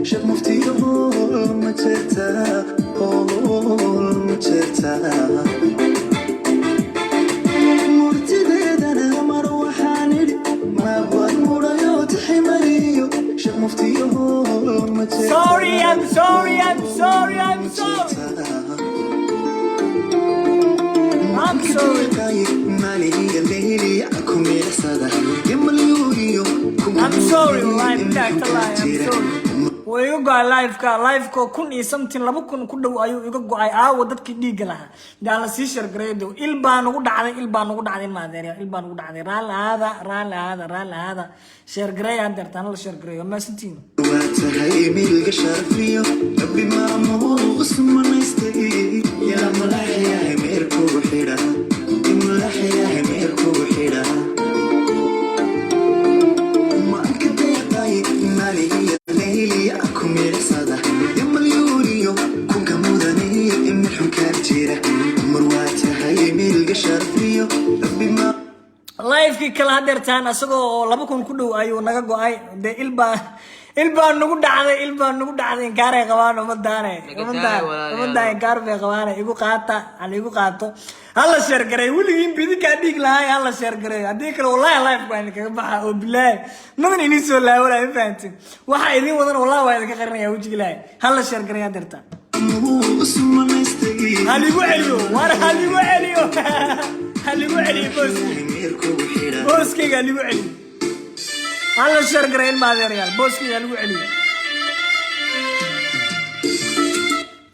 شاب مفتيه ما ترتاح ما ترتاح مرتدد أنا مروح عني ما أبغى المرايات حماريو شاب مفتيه ما ترتاح Sorry, I'm sorry, I'm sorry, I'm sorry. I'm sorry. I'm sorry, والله بدك طلع I'm sorry. ويقع لايف كون إيه something لابد كون كله أيو يقع ودك كدي قلها ده سيشر جريدو إلبان وقول عادي ما أدري إلبان وقول عادي رال هذا شير جري أنت تانا شير جري ما سنتين واتهاي ميل قشر فيو ربي ما مو اسم ما يستقي يا ملاحيا ميركو حيرا ملاحيا ميركو حيرا ما كبيتاي مالي ليلي أكو ميرسادة يم اليوريو كون كموداني إن الحكار جيرة مرواتهاي ميل قشر فيو ربي ما لايفكii kala hadeertaan asagoo 2 ku dhow ayuu naga go'ay de ilbaan nagu dhacday gaaray qabaan umadaane gaar bay qabaan igu qaato hala share garay wiligiin bidika dhig lahay hala share garay hadii kale wallahi live baan kaga baxa oo bilaay nadan inii soo laaway faantin waxa idin wadan wallahi waa idin ka qarinaya wajiga lahay hala share garay hadeertaan haligu celiyo بوسكي اللي وعلي هلا الشرقرين ما ذي ريال بوسكي اللي وعلي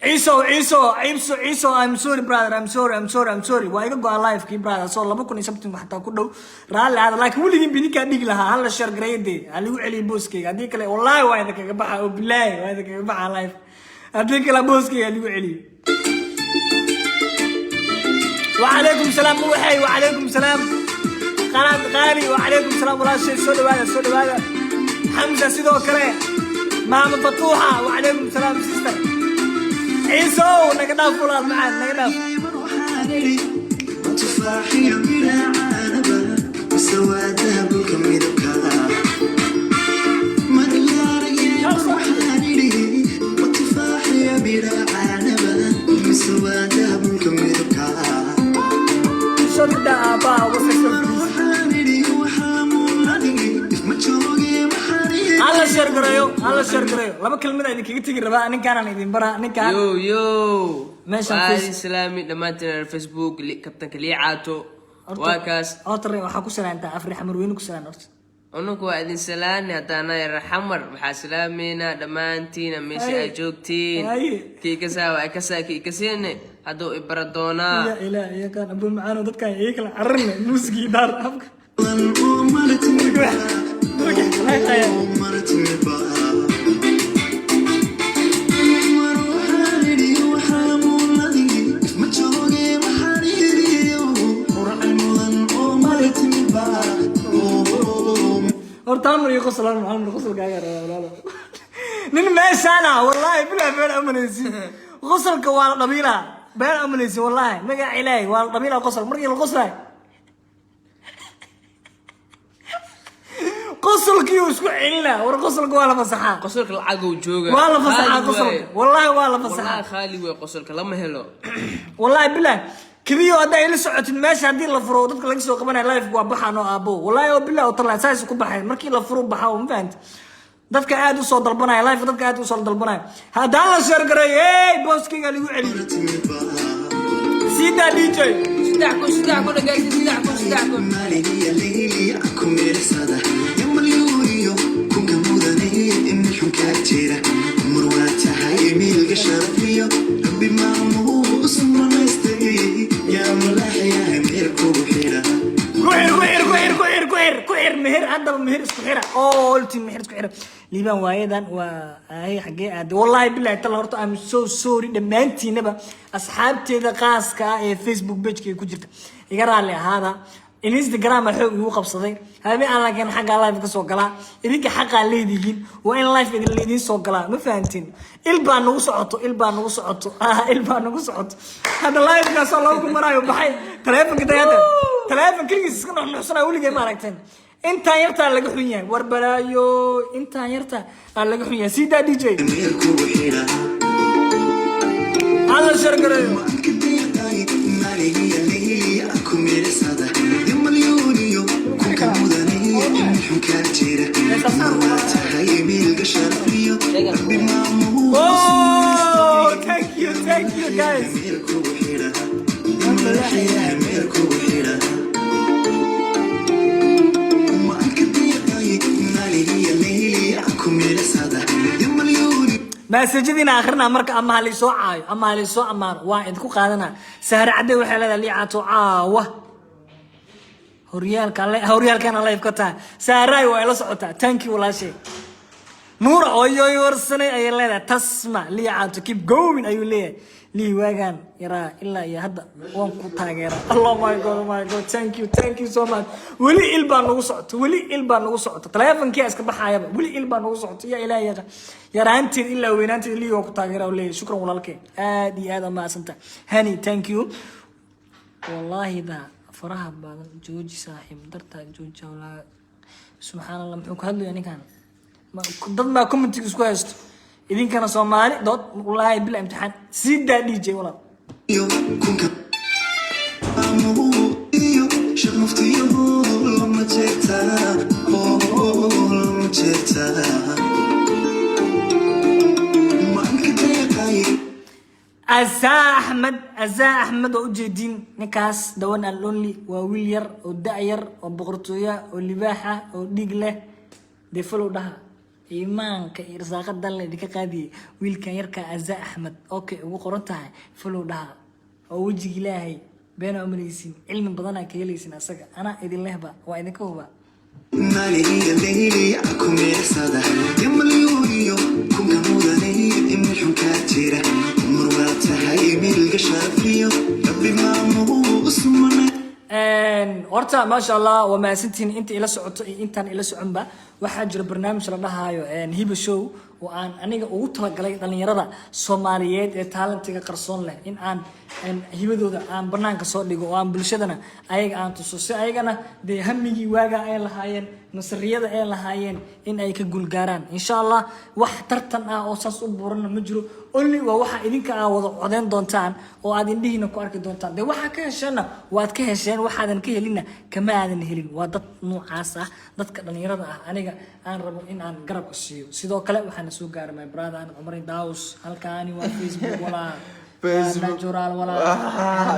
عيسو I'm sorry brother I'm sorry وايقا قوى لايف كي brother صور لما كوني سبتين حتى كله رالي هذا لكن ولي بيديك أديك لها هلا الشرقرين دي اللي وعلي بوسكي أديك لي والله وايدك كبحة وبالله وايدك كبحة لايف أديك لا بوسكي اللي وعلي وعليكم السلام موحي وعليكم السلام قناة غالي وعليكم السلام ولا شيء سولو هذا حمزة سيدو كريه ماما فتوحة وعليكم السلام سيستر عيسو نقداف فلان معانا نقداف تفاحي بلا عانبة وسوادها بالكم يدكها مريار يا روحاني وتفاحي بلا عانبة وسوادها بالكم يدكها صدق أبا وسكر هلا شير قريو لما كلمة إنك تيجي ربا أنا كان عندي برا أنا كان يو ماشي وعلي سلامي لما تنا الفيسبوك اللي كابتن كلي عاتو واكاس أطري وحكوا سلام أنت أفرح حمر وينك سلام أرس أنك وعدين سلامي أتانا يا حمر بحا سلامينا لما أنتينا ماشي أجوكتين كي كسا كي كسيني هادو إبردونا يا إله يا كان أبو معانا ضد كان يكل عرنا موسيقى دار أبك ورتامر يقصل المعلم يقصل قاعد ولا نين ماشي أنا والله بلا أمنيسي غسل كوال قبيلة بلا أمنيسي والله مجا علاي والقبيلة قصل مركي القصل قصل كيوس كعيلة ورقصل ولا مسحة قصلك العقو جوجا ولا مسحة قصلك والله ولا مسحة والله خالي وقصلك لما هلو والله بالله كذيو هذا إلى سعة ماشي هذه الفروض تقول لك سوق كمان لايف وبحنا أبوه والله بالله وطلع سايس وكبحين مركي الفروض بحاهم فهمت dadka aad u soo dalbanay live dadka aad u soo dalbanay hadaan la share garay booskiga lagu celiyo sida DJ sida ku dhagaysi مالي ليلي أكو ميرسادة يم اليوريو كون كموداني إن الحكار جيرة مرواتهاي ميل قشر فيو ربي ما مو اسم ما يستقي يا ملاحيا ميركو حيرة كوير مهر عندما مهر اسكو حيرة قلت مهر اسكو حيرة ليبان وايدان وهي حقيقة والله بالله تلا هرتو I'm so sorry دمانتي نبا أصحابتي ذا قاسكا فيسبوك بيجكي كجرت يقرأ لي هذا الانستغرام حق هو قبصدي هذي أنا كان حق لايف كسو قلا إذيك حق اللي ديجين وين لايف اللي دين سو قلا ما فهمتين إلبان وصعته إلبان وصعته هذا لايف كسو الله كم مرة يبحي تلفون كده هذا تلفون كل شيء سكنا نحسنا أقول لك ما ركتين انت يرتا laga xun yahay war balaayo inta yarta laga xun yahay sida DJ alla shargaray oh thank you guys مسجدنا آخرنا مركا أما هالي سو عاي أما هالي سو أمار واحد كو قادنا سهر عدي وحلا لي عاتو عاوة هوريال كان الله يفكتها سهراي وإلا سعوتا تانكي ولا شيء نور أيوي ورسني أي ليلة تسمع لي عاتو keep going أيو ليه لي واغان يرى إلا يهدى وانكو تاغيرا الله ماي جود thank you so much ولي إلبان نغو سعوت تلافن كي أسكب حايبا ولي إلبان نغو سعوت يا إلهي يا رانتي إلا وينانتي اللي وانكو تاغيرا ولي شكرا والالكي آدي هذا ما أسنتا هاني thank you والله ذا فرها بعد جوجي صاحب درتا جوجي ولا سبحان الله محوك هدو يعني كان ضد ما كومنتي اسكو هست إذن كان صومالي دوت والله بلا امتحان سيد دا دي جي والله أزا أحمد وجدين نكاس دوان اللونلي وويلير وداير وبقرطويا واللباحة وديقله دي فلو ده إيمانك إرزاق الدالة دي كقادي ويلكا يركا أزا أحمد أوكي وقرطها فلو ده ووجه إلهي بين أمريسين علم بدنا كيليسين أساقا أنا إذن لهبا وإذن كوبا horta ما شاء الله وما سنتين انت الى سعودت انتان الى سعنبا waxaa jira barnaamij la dhahayo hiba show oo aan aniga ugu talagalay dhalinyarada Soomaaliyeed ee talentiga qarsoon leh in aan hibadooda aan banaanka soo dhigo oo aan bulshadana ayaga aan tuso si ayagana de hamigi waaga ay lahaayeen nasriyada ay lahaayeen in ay ka gulgaaraan insha Allah wax tartan ah oo saas u buuran ma jiro only waa waxa idinka ah wada codeyn doontaan oo aad indhihiina ku arki doontaan de waxa ka heshana waad ka hesheen waxaadan ka helina kama aadan helin waa dad noocaas ah dadka dhalinyarada ah aniga aan rabo in aan garab ku siiyo sidoo kale waxaan soo gaaray my brother aan Umar Daus halkaani waa Facebook wala Facebook natural wala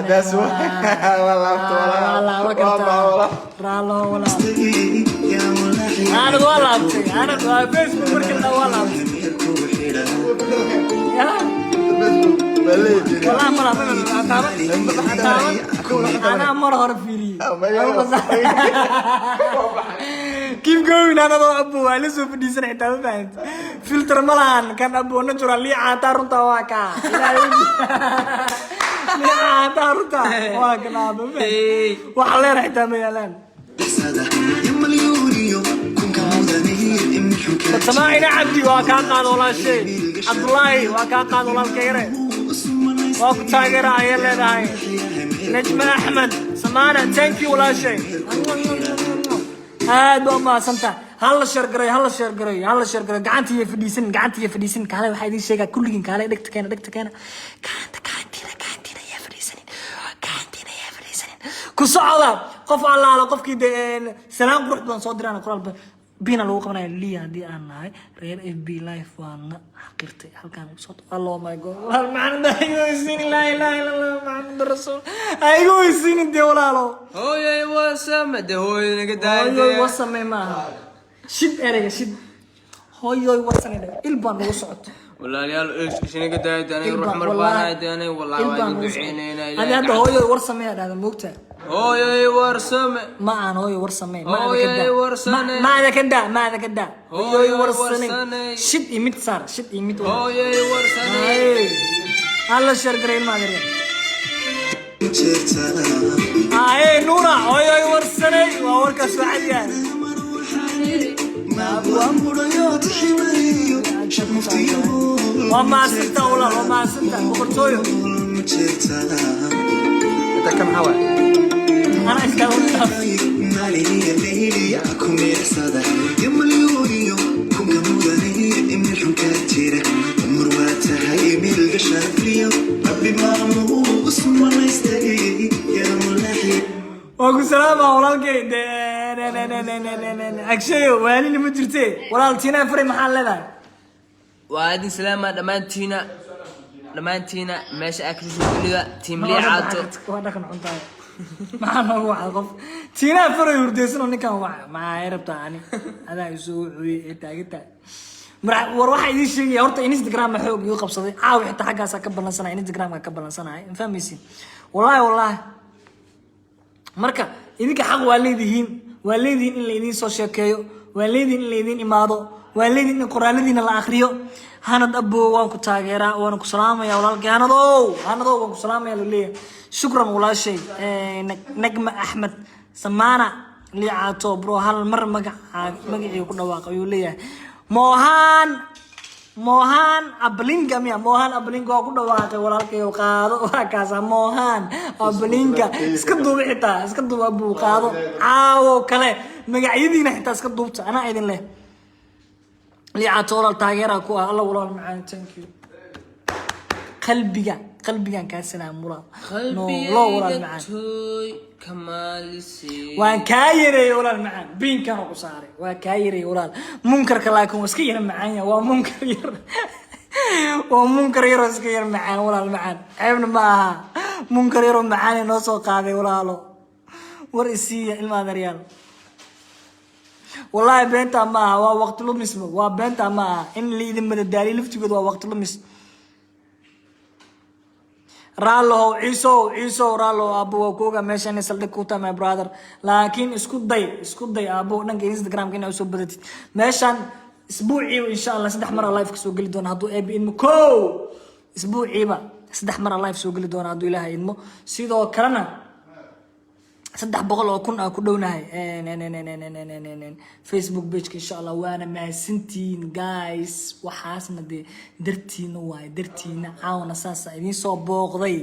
that's wala أنا والله فيسبوك مركز والله أنا مرة فيري كيف going أنا أبو لسه في ديزاين حتى ما فهمت فلتر ملان كان أبو نجرا لي عطار تواكا لي عطار تواكا نابه وحلير حتى ما يلان سماعنا عبدي وكاقاد ولا شيء عبد الله وكاقاد ولا الكيرة وقت تاجر عيال هاي نجم أحمد سمعنا تانكي ولا شيء هذا ما سنتا هلا شرقري قعنتي في ديسن كهلا واحد يشيك كل جين كهلا دكت كان كانتينا يا فريسين كسعة قف على قف كده سلام روح بن صدر أنا قرال بينا لو قمنا لي هذه أنا رير إف بي لايف وأنا حقرتي هل كان صوت الله ما يقول هل معنا يوسين لا إله إلا الله محمد الرسول أيوه يوسين دي ولا لا هو يوسم ده هو نقدر هو يوسم ما شد أرجع شد هو يوسم ده إلبان وصعد والله يا إيش نقدر أنا يروح مربانا أنا والله وايد بعينينا هذا هو يوسم هذا مقطع هو يورسم ما أنا هو يورسم ما هذا كذا هو يورسم شد يميت صار هو يورسم الله شرقرين ما أدري نورا هو يورسم وأورك سعيد وما سنت بقرطويو أنت كم حوا؟ أنا أشتغل مالي الليلي أكون يحصد يا مليونيو كون كموداني من حكاتيرة مرواتها يميل قشرف ليو ربي مامو اسمه الله يستهي يا ملاحي وأقول سلامة ولالكي أكشيو وهالي اللي مجرتي ولالتينا فري محل لنا وعادي سلامة دمانتينا ماشي أكريس كلها تيم لي عاتو maxaa noogu wacay qof tiinaa faray hurdaysanoo ninkan waca maxaa rabtaa ani adaa isoo cuyey taagita war waxaa idiin sheegaya horta Instagram ma xoog igu qabsaday caaw xitaa xaggaasaa ka ballansanahay Instagram-ka ka ballansanahay ma fahmaysin wallaahi marka idinka xaq waa leedihiin in la idiin soo sheekeeyo waa leedihiin in la idiin imaado waa leedihiin in qoraaladiina la akhriyo hanad abo waan ku taageeraa waan ku salaamayaa walaalkay hanadow waan ku salaamayaa leeyahay shukran walaashay nagma axmed samaana liicaato bro hal mar magacii ku dhawaaq ayuu leeyahay moohan ablinga waa ku dhawaaqay walaalkay qaado waa kaasa moohan ablinga iska duuba xitaa iska duuba buu qaado caawo kale magacyadiina xitaa iska duubta anaa idin leh liicaato walaal taageera ku ah alla walaal macaan thank you qalbigan kaa salaam walaal loo walaal macaan waan kaa yareeyay walaal macaan biinkan ku saaray waa kaa yareeyay walaal munkarka laakiin waa iska yar macaan waa munkar yar iska yar macaan walaal macaan ceebna ma aha munkar yar macaan noo soo qaaday walaalo war isiya ilma daryaal والله بنت ما هو وقت لمس وبنت ما إن اللي إذا مدى داري لفتي قد وقت لمس رالو عيسو رالو أبو وكوغا ماشان يسلك كوتا my brother لكن اسكت ضي أبو نانك إنستغرام كنا يسوي بدت ماشان أسبوعي وإن شاء الله سدح مرة لايف كسو قلي دون هادو أبي إنمو كو أسبوعي با سدح مرة لايف سو قلي دون هادو إلهي إنمو سيدو كرنا saddex boqol oo kun ku dhownahay Facebook page insha Allah waana maasintiin guys waxaasna dartiina waay dartiina caawna saasa idin soo booqday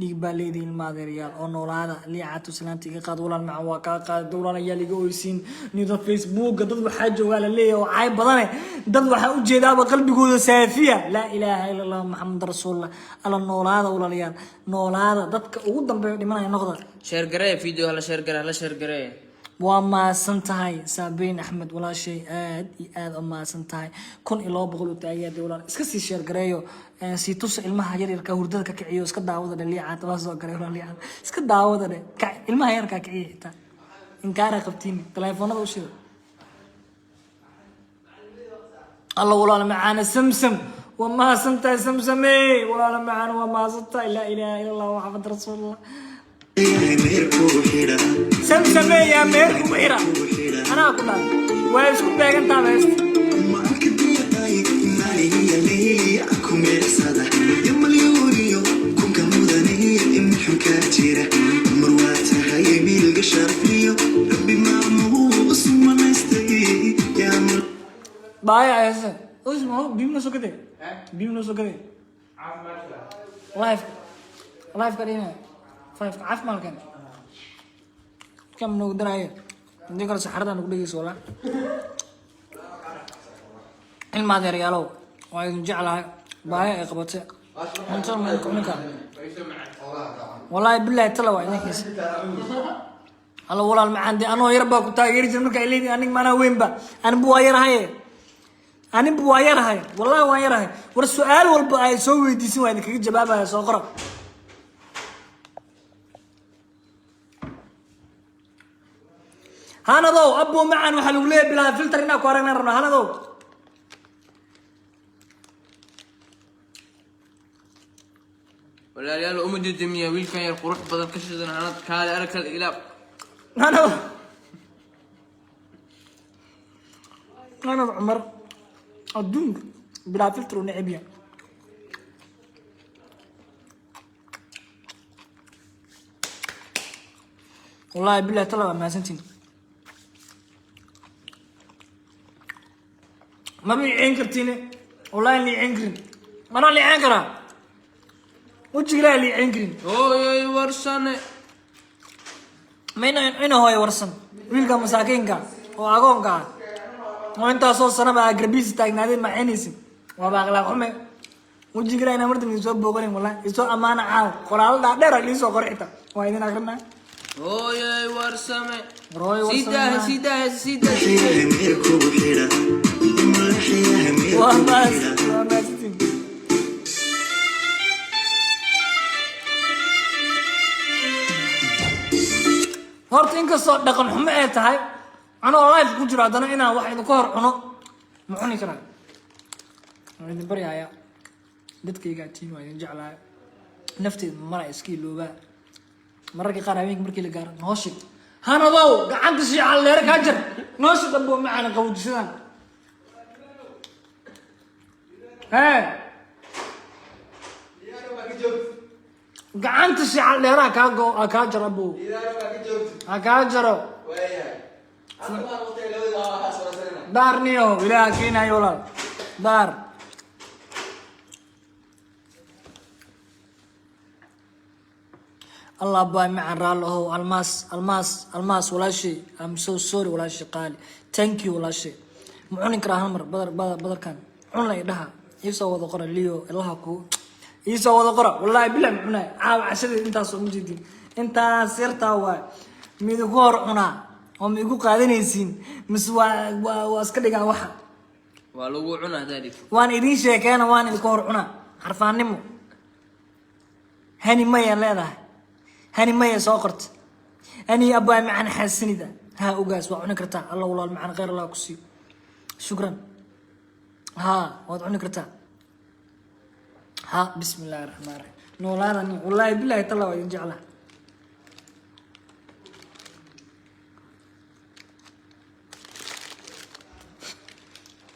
dhig baa leediin maadeeriyaal oo noolaada liicaato salaanti iga qaad walaal macaan waa ka qaad dowlana ayaa liga oysiin nida Facebook dad waxa jooga la leeyahay oo caay badane dad waxa u jeedaaba qalbigooda saafiya la ilaaha illa allah muhammad rasuulullah alla noolaada walaalayaal noolaada dadka ugu dambeeyo dhimanaya noqda share garee video la share garee وما سنتهاي سابين أحمد ولا شيء آد وما سنتهاي كن إلا بقولوا تأييد ولا إسكسي شير قريو سيتوس المها يري كهردة كعيو إسكت دعوة ده اللي عاد واسو قريو اللي عاد إسكت دعوة ده المها يري كعيو تا إن كاره قبتيني تلفونه وشيء الله ولا معانا سمسم وما سنتهاي سمسمي ولا معانا وما سنتهاي لا إله إلا الله محمد رسول الله سمسمي يا ميركو وحيرة أنا أقول لك ويسكو بيغن تابست بايا يا سيد اسمه بيمنا سو كده لايف كريمه فايف عاف مالكن كم نقدر هاي نقدر سحرنا نقول لك سؤال الماضي ريالو وعيد جعلها بايع قبته انتم منكم والله بالله تلوى انك الله والله المعندي انا يربا كنت يرجع منك اليدي انك ما انا وين با انا بواير هاي والله واير هاي والسؤال والبا اي سو ويديسين وين كاجا جوابها سو قرا هانادو أبو معن وحلو ليه بلا فلتر هنا كوارنا رنا هانادو ولا ريال أمد الدمية ويل كان يروح بدل كشدنا هاناد كهذا أرك الإلاب أنا عمر الدون بلا فلتر ونعبيا والله بالله طلع ما سنتين ما بيعين كرتيني والله اللي يعين ما أنا اللي يعين كرا وجه لا اللي يعين أوه ورسانة ina hooyo warsan wiilka masaakiinka oo agoonka ah oo intaasoo sanaba garbiis taagnaadeen macaynaysin waa baaqlaa xume wajiga ina martan soo booganin wallahi isoo amaana caaw qoraal dhaadheer ay soo qorxita waa idin aqrinaa hooyay warsame Sida. حياه ميركو بحيرة يما حياه ميركو waa baas بحيرة waa baasitin horta inkastoo dhaqan xumo ay tahay anoo life ku jiro haddana inaan wax idinka hor cuno ma cuni karaa waan idin baryaaya dadkaygaa tiin waa idin jeclahay nafteeda mara iska iloobaa mararka qaar habeenka markii la gaaro noo shig hanadow gacanta shiical leere kaa jar noo shig dhanbo macana qabowjisadaan hee gacanta shiical dheeraha kaa jaro abo ha kaa jaro daar niyo ilaaha keenayo walaal daar الله باي معن رالله الماس ولا شيء I'm so sorry ولا شيء قال thank you ولا شيء معوني كراهن مر بدر كان عون يدها يسوى وذا قرا ليو الله كو يسوى وذا قرا والله بالله معنا عاو عشرة انت سو مجدين انت سيرتا وا ميدغور عنا وميغو قادنيسين مسوا واسكدغا waxa waa lagu cunaa dadif waan idin sheekeena waan idin hor cunaa xarfaanimo hani ma leedahay هاني ما يساقرت هاني أبوي معنا حاسني ذا ها أوجاز وعنك رتاع الله والله معنا غير الله كسي شكرا ها وعنك رتاع ها بسم الله الرحمن الرحيم نولارني والله بالله يطلع ويرجعله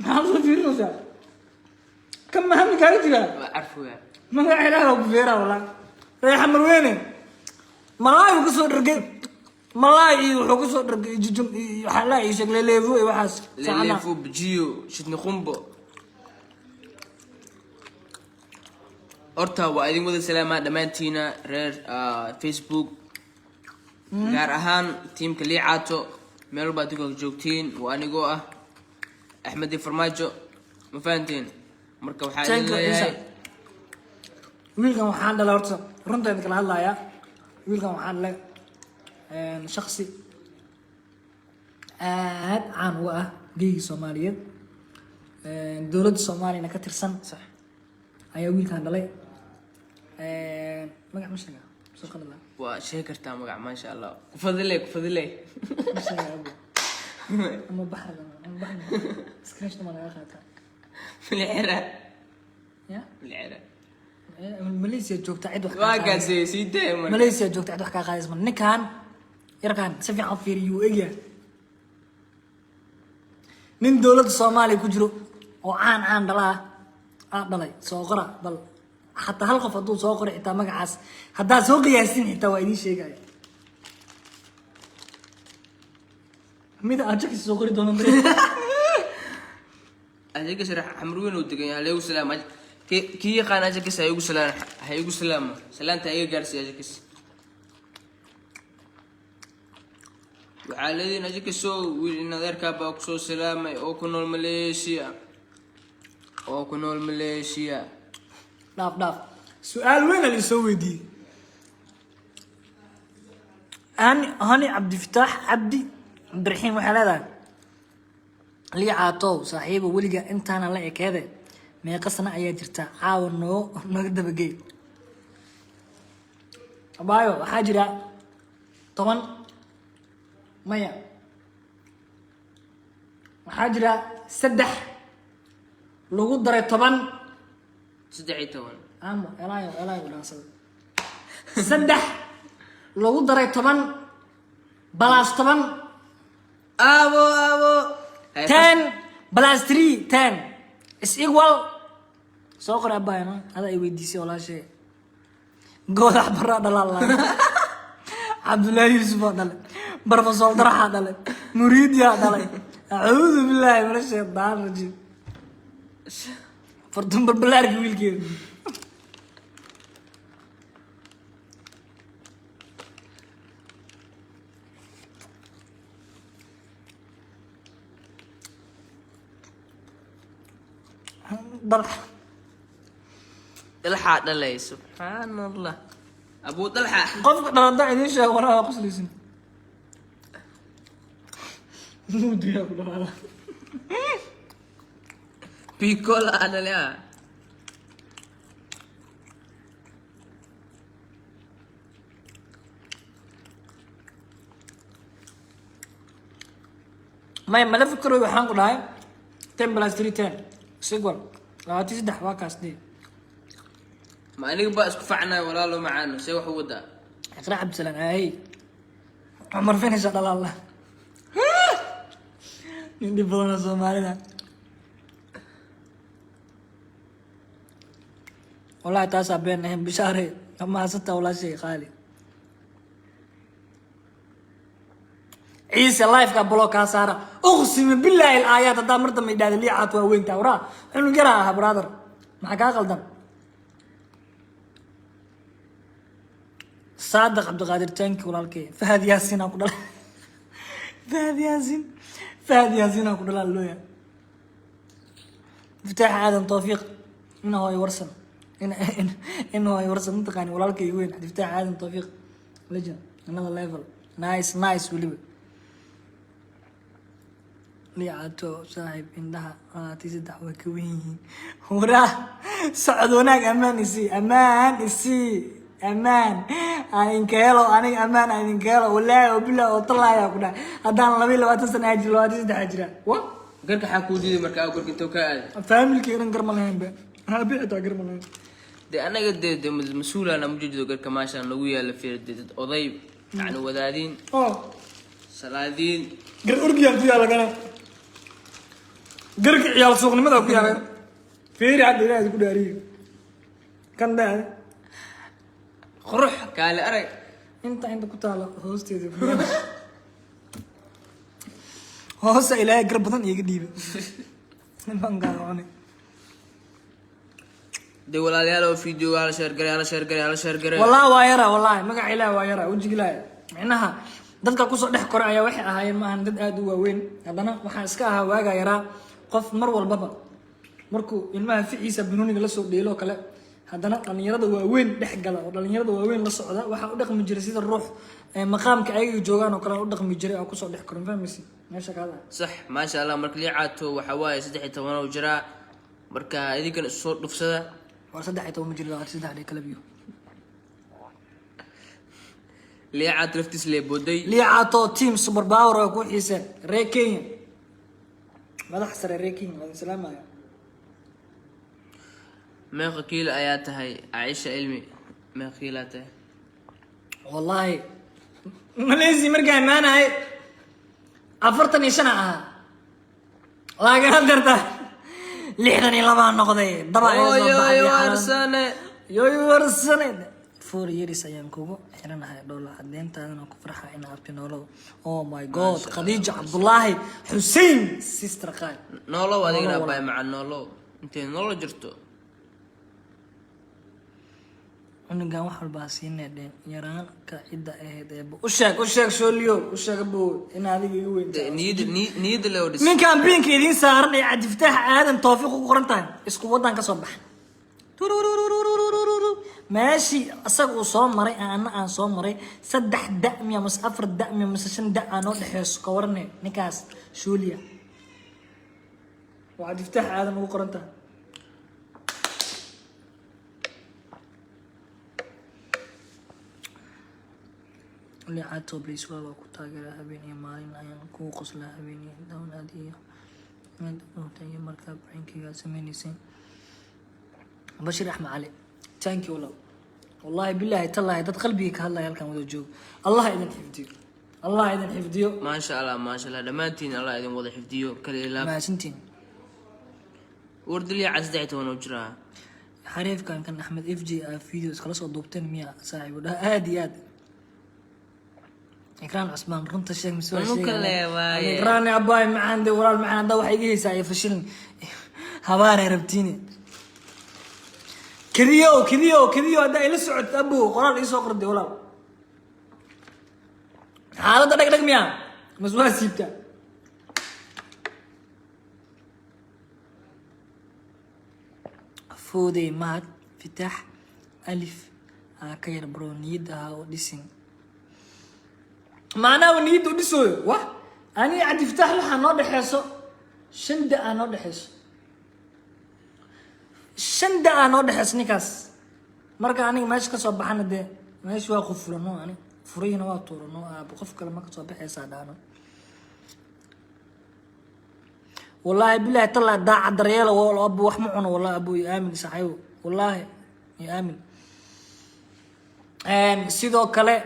ما أعرف في النوزة كم هم كارجلا ma arfu ya ما قاعد على بفيرة والله يا حمر وينه ملاي وكسر رجع ملاي وكسر رجع جم حلا شكله ليفو وحاس leelefu bijiyo shidni qumbo horta waa idin wada salaamaa dhammaantiina reer facebook gaar ahaan tiimka liicaato meel walba adigo joogtiin waa anigoo ah axmed farmaajo ma fahanteen marka waxaa idin leeyahay wiilkan waxaan dhalay horta runteeda kala hadlayaa wiilkan waxaan dhalay shakhsi aad caan u ah geygii soomaaliyeed dowladda soomaaliyana ka tirsan sax ayaa wiilkan dhalay magac ma sheega soo qalada waa sheegi kartaa magac maasha allah ku fadile ma sheega abo ama baxda ama baxda scratch ma laga qaataa milcira ya milcira Malaysia joogta cid wax ka waa qaadaysa. gaasay sii deema Malaysia joogta cid wax ka qaadaysa man ninkan yarkan si fiican fiiriyo eegya nin dowladda Soomaaliya ku jiro oo caan dhalay soo qora bal hatta hal qof haduu soo qoro xitaa magacaas hadaa soo qiyaasin xitaa waa idin sheegay mid aad soo qori doonaan adiga sharax xamruun oo degan yahay leeyo salaam kii yaqaan ajakis ay ugu salaam salaanta ay gaarsiiyay ajakis waxaa leedahay ajakis oo wiil in adeerka baa ku soo salaamay oo ku nool Malaysia dhaaf su'aal weyn la soo weydiiyay هاني عبد الفتاح عبد الرحيم وحلاده لي عاطو صاحبه ولقى انت انا لا كذا ما قصنا ايا جرتا عاونو نقدبجي ابايو حاجره طبعا مايا حاجره سدح لوgu daray 10 ama elaayo wadaasada saddex lagu daray 10 balas 10 abo 10 plus 3 10 is equal soo qora bayna hada ay weydiisay walaashay goodax barra dhalala Abdullah Yusuf dhalay Professor Daraha dhalay Muridiya dhalay a'uudu billahi minash shaytaan rajim fardun balbalaarki wiilkeed ضلح دلحة دلي سبحان الله أبو دلحة قف رضع ليش وراها قصلي سن مودي يا ابو بيكولا أنا لا ما فكروا waxaan ku dhahay 10 plus 3 10 سيقول لا تسدح واكاس دي ما أنا بقى اسكفعنا ولا له معانا سوي حودا اقرا عبد السلام هاي عمر فين ان شاء الله ندي بدنا سومالينا والله تاسع بينهم بشهرين اما 6 ولا شيء خالي عيسى لايف كان بلوك سارة اقسم بالله الايات هذا مرضى ما يداد لي عاد وين تورا حنو قراها برادر ما كان غلطان صادق عبد القادر تانك ولالكي فهد ياسين اكو دل فهد ياسين اكو دل لويا فتح ادم توفيق انه يورسن انه يورسن انتقاني ولالكي وين فتح ادم توفيق لجن another level نايس وليبي ليعاتو صاحب عندها تسدح وكوين وراه سعد هناك امان انكيلو انا امان انكيلو والله وبالله وطلع يا كنا هدان 22 سنه اجي 23 اجرا وا قرك حكو ديدي marka aad qorkin to ka aad فاميلكي ان قرملين با ها بيعتا قرملين دي انا قد مسؤول انا مجدد قرك ما شاء الله ويا لفير oday يعني wadaadin salaadiin قر اورغيان في يالا كان قرك عيال سوقنimada ku yaabeen fiiri cad ilaahay ku dhaariyo kan daa qurux kaale arag inta ku taalo hoosteeda hoosa ilaahay gar badan iga dhiibay niman gaarone de walaalayaal oo video wala share garay wallahi magac ilaahay waa yara wajiga ilaahay macnaha dadka ku soo dhex koray ayaa waxay ahaayeen maahan dad aad u waaweyn hadana waxa iska ahaa waaga yara qof mar walbaba markuu ilmaha ficiisa banooniga la soo dheelo kale hadana dhalinyarada waaweyn dhex gala oo dhalinyarada waaweyn la socda waxa u dhaqmi jiray sida ruux maqaamka ay joogaan oo kale u dhaqmi jiray oo ku soo dhex koran fahmaysi meesha ka hada صح ما شاء الله markii liicaato waxa waaye 13 oo jira marka idinkan soo dhufsada war 13 ma jiro 3 kala biyo liicaat laftis le boday liicaato team super power oo ku xiiseen reekin madax sare reekin waa salaamaya ما قيل آياتها عائشة علمي ما قيلاتها والله ماليزي مرقع معنا هاي أفرتني شنعها لكن هدرتها لحدني لما نقضي ضبع يو ورسنة 4 years ayaan kugu xiranahay dhoolo cadeyntaadana ku farxa in aabti noolo oh my god khadija abdullahi hussein sister qaal noolo adigna bay macaan noolo intee noolo jirto aniga wax walba siinay yaraan ka cida ahayd u sheeg shooliyo u sheeg buu in adiga igu weyn niyad leh oo ninkan biinka idin saaran ay cadiftaah aadan tawfiiq ku qoran tahay isku wadan ka soo baxay ماشي أساق وصوم مري أنا صوم مري 3 دقمية مس 4 دقمية مس 5 دقة نود حس كورني نكاس شوليا وعاد يفتح هذا مو قرنته اللي عادته بليس والله كنت أقرأ هبيني مالين أيام كو قصلا هبيني دون هدية من دون تاني مركب عينك يا سميني سين بشير أحمد علي ثانك يو والله بالله تالله دad qalbiga hadlay halkan wada joog Allah idin xifdiyo ما شاء الله dhamaantiin Allah idin wada xifdiyo kale ilaa ma santiin wardliya casdayto wana jiraa xariifkan kan Axmed FJ videos kala soo duubteen miya saaxiib aad iyo aad إكران عثمان runta sheeg misoo sheeg إكران abay macaan de walaal macaan da wax iga heysay fashilin habaar rabtiine كذيو هذا إلى سعد أبوه قرار إيش أقرد ولا هذا دق مياه مزوها سيبته فودي مات فتح ألف كير برو نيدها وديسين معناه نيد وديسوي واه أنا عاد يفتح لها نود حسو شندة نود حسو شندة نود حس نكاس مركا أنا ماشي كسب بحنا ده ماشي واقف فرنو أنا فرينا واتورنو بقف كلام كسب بحس هذا والله بالله طلع داع درياله والله أبو وحمعنا والله أبو يآمن صحيح والله يآمن sidoo kale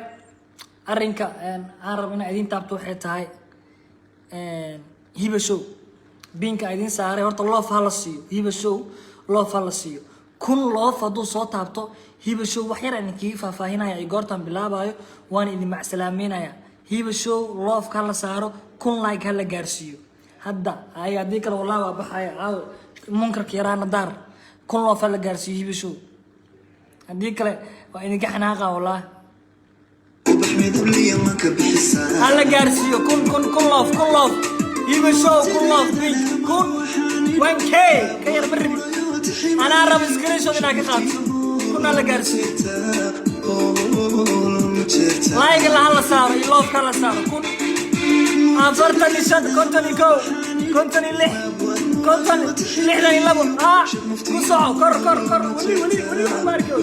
arrinka aan rabo in idin taabto waxay tahay hiba show binka idin saaray horta loof ha la siiyo hiba show loof ha la siiyo kun loof hadduu soo taabto hiba show wax yar aan kii faahfaahinaya ay goortan bilaabayo waan idin macsalaameynaya hiba show loof ka la saaro kun like ha la gaarsiiyo hadda ay haddii kale wallahi waa baxaya munkarka yaraana daar kun loof ha la gaarsiiyo hiba show haddii kale waa idinka xanaaqa wallahi alla gaarsiiyo kun loof hiba show kun loof kun 1k ka yar marribi anaa rabo screenshot inaa ka qaato kun alla gaarsiiyo like la hala saaro iyo loof kala saaro kun 45 konton lixdan iyo labo ku soco kor weli marko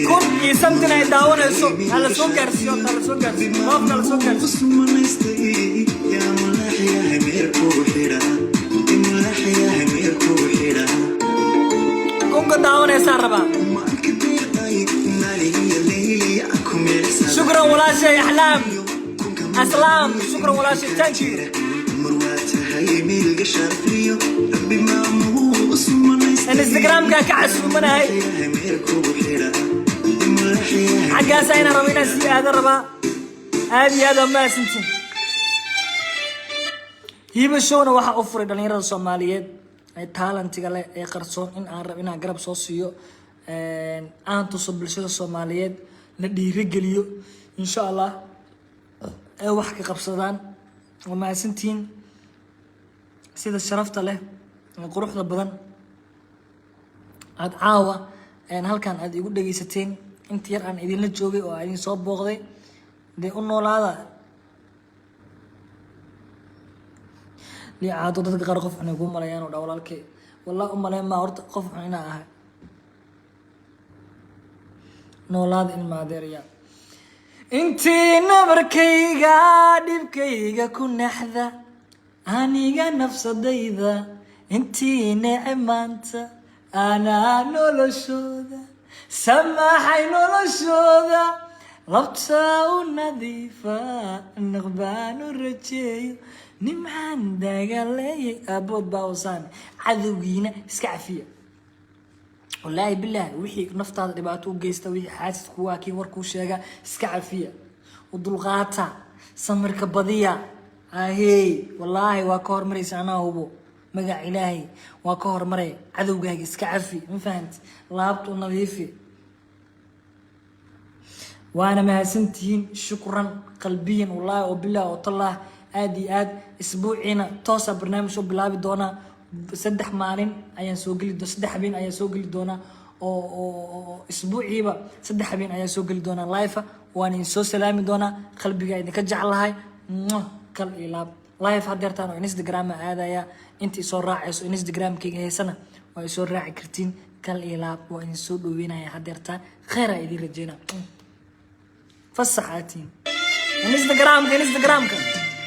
كون يسمتنا يداون السوق على سوق كرسيون على سوق كرسيون لوف على سوق كرسيون كون كداون يساربا شكرا ولا شيء أحلام أسلام شكرا ولا شيء تانكي الانستغرام كعسو من هاي حقا ساينا ربينا سي هذا الربا هذا ما سنتين هيبا شونا waxa u furay dhalinyarada Soomaaliyeed ay talentiga leh ee qarsoon in aan rab inaan garab soo siiyo aan tuso bulshada Soomaaliyeed la dhiirigeliyo insha Allah ay wax ka qabsadaan wama santiin sida sharafta leh quruxda badan aad caawa halkan aad igu dhageysateen inta yar aan idin la joogay oo idin soo booqday de u noolaada li aad dadka qaar qof xun ugu malayaan oo dhawlaalkay wallahi umaleen ma horta qof xun ina ahay noolaada in maadeeriya intii nabarkayga dhibkayga ku naxda aniga nafsadayda intii neemaanta ana noloshooda samaxay noloshooda labta u nadiifa naqbaan u rajeeyo nimcaan dagaleeyay abood baawsaan cadowgiina iska cafiya wallahi billahi wixii naftaada dhibaato u geysta wixii xaasid ku waa kii warku sheega iska cafiya u dulqaata samirka badiya ahey wallahi waa ka hormaraysa anaa hubo magac ilaahay waa ka hormaray cadowgaaga iska cafi ma fahanti laabtu nadiifi وانا mahadsantihiin shukran qalbiyan wallahi oo billahi oo tallah aad iyo aad isbuuciina toosa barnaamij soo bilaabi doona 3 maalin ayaan soo gali doona 3 habeen ayaan soo gali doona oo isbuuciiba 3 habeen ayaan soo gali doona live waan in soo salaami doona qalbiga idinka jeclahay kal ilaab live hadeertaan oo Instagram aadaya intii soo raacayso Instagram-kayga heesana waa soo raaci kartiin kal ilaab waa in soo dhaweynaya hadeertaan khayr idin rajeena فصحاتين انستغرام